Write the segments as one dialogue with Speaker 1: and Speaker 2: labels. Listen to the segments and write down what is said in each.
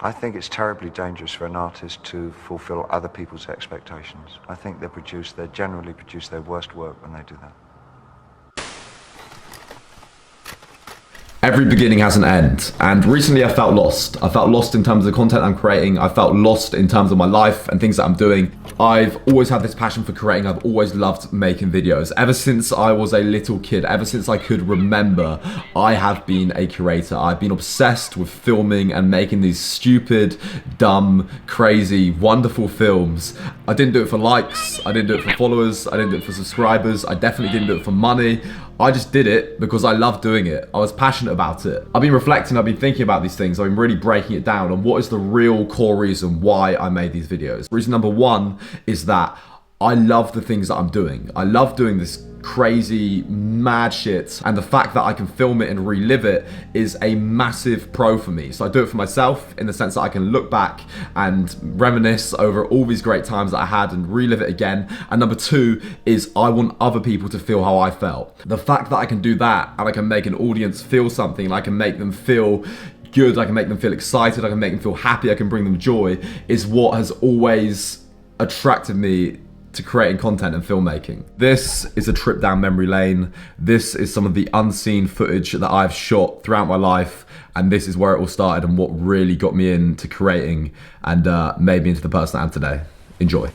Speaker 1: I think it's terribly dangerous for an artist to fulfill other people's expectations. I think they generally produce their worst work when they do that.
Speaker 2: Every beginning has an end, and recently I felt lost. I felt lost in terms of the content I'm creating. I felt lost in terms of my life and things that I'm doing. I've always had this passion for creating. I've always loved making videos. Ever since I was a little kid, ever since I could remember, I have been a creator. I've been obsessed with filming and making these stupid, dumb, crazy, wonderful films. I didn't do it for likes, I didn't do it for followers, I didn't do it for subscribers, I definitely didn't do it for money. I just did it because I love doing it. I was passionate about it. I've been reflecting, I've been thinking about these things. I've been really breaking it down on what is the real core reason why I made these videos. Reason number one is that I love the things that I'm doing. I love doing this crazy, mad shit, and the fact that I can film it and relive it is a massive pro for me. So I do it for myself in the sense that I can look back and reminisce over all these great times that I had and relive it again. And number two is I want other people to feel how I felt. The fact that I can do that and I can make an audience feel something, and I can make them feel good, I can make them feel excited, I can make them feel happy, I can bring them joy, is what has always attracted me to creating content and filmmaking. This is a trip down memory lane. This is some of the unseen footage that I've shot throughout my life, and this is where it all started and what really got me into creating and made me into the person I am today. Enjoy.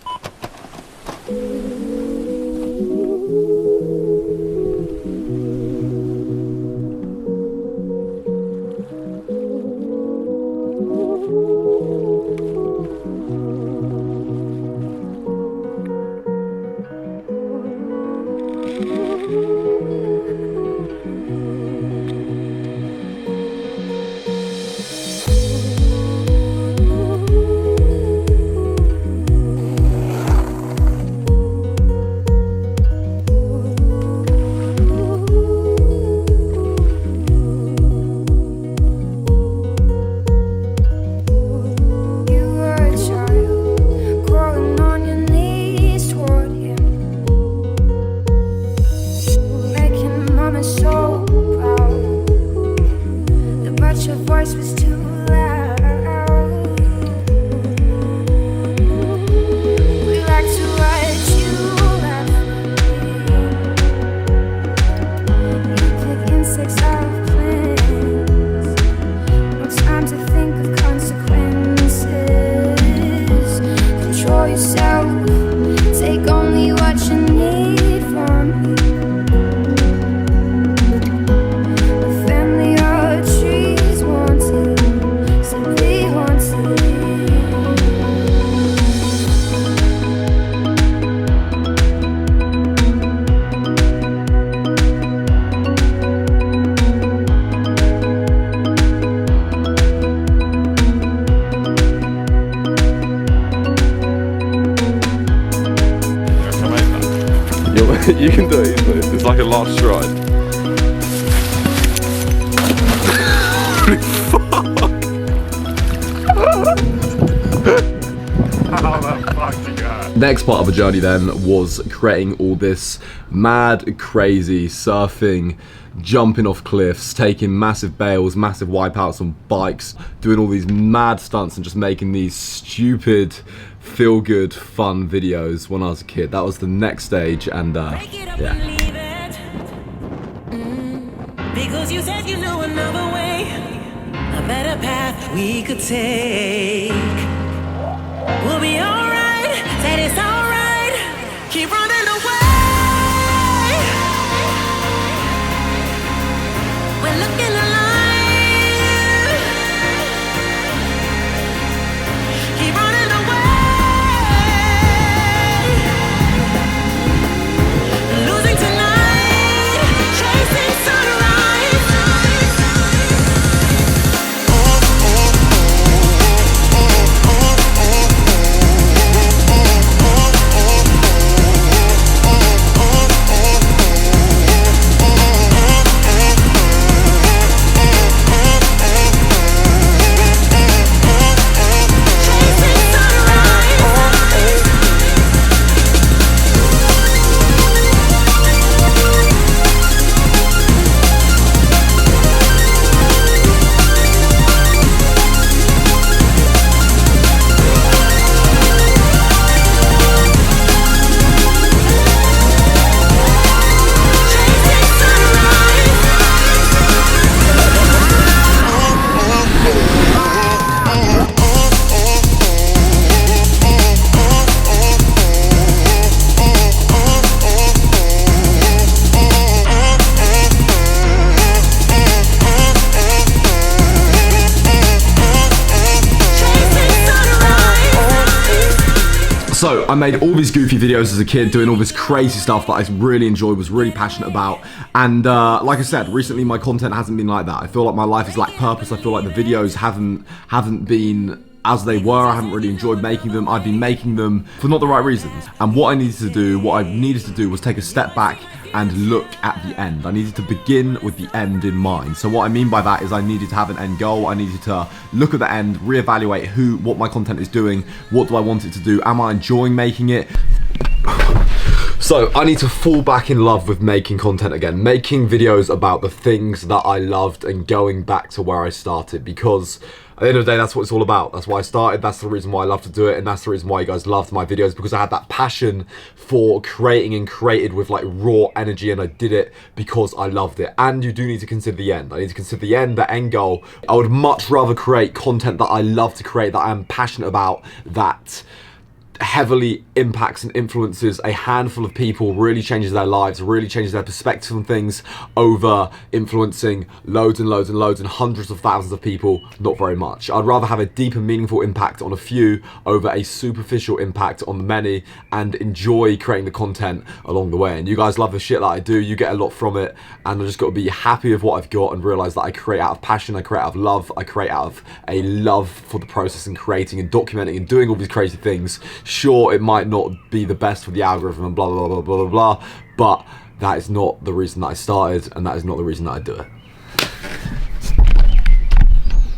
Speaker 3: You can do it easily. It's like a last stride.
Speaker 2: Next part of the journey then was creating all this mad, crazy surfing, jumping off cliffs, taking massive bails, massive wipeouts on bikes, doing all these mad stunts and just making these stupid, feel-good, fun videos when I was a kid. That was the next stage, and yeah.
Speaker 4: Because you said you knew another way, a better path we could take. We'll be alright, said it's alright, keep running away. We're looking alive, keep running away. Losing tonight, chasing sunrise.
Speaker 2: So I made all these goofy videos as a kid, doing all this crazy stuff that I really enjoyed, was really passionate about. And like I said, recently my content hasn't been like that. I feel like my life has lacked purpose. I feel like the videos haven't been as they were. I haven't really enjoyed making them. I've been making them for not the right reasons. And what I needed to do was take a step back and look at the end. I needed to begin with the end in mind. So what I mean by that is I needed to have an end goal. I needed to look at the end, reevaluate what my content is doing, what do I want it to do, am I enjoying making it? So I need to fall back in love with making content again, making videos about the things that I loved and going back to where I started, because at the end of the day, that's what it's all about. That's why I started. That's the reason why I love to do it. And that's the reason why you guys loved my videos, because I had that passion for creating and created with like raw energy, and I did it because I loved it. And you do need to consider the end. I need to consider the end goal. I would much rather create content that I love to create, that I am passionate about, that heavily impacts and influences a handful of people, really changes their lives, really changes their perspective on things, over influencing loads and loads and loads and hundreds of thousands of people. Not very much. I'd rather have a deep and meaningful impact on a few over a superficial impact on the many, and enjoy creating the content along the way. And you guys love the shit that I do, you get a lot from it, and I just got to be happy with what I've got and realize that I create out of passion, I create out of love, I create out of a love for the process and creating and documenting and doing all these crazy things. Sure, it might not be the best for the algorithm and blah, blah, blah, blah, blah, blah, but that is not the reason that I started, and that is not the reason that I do it.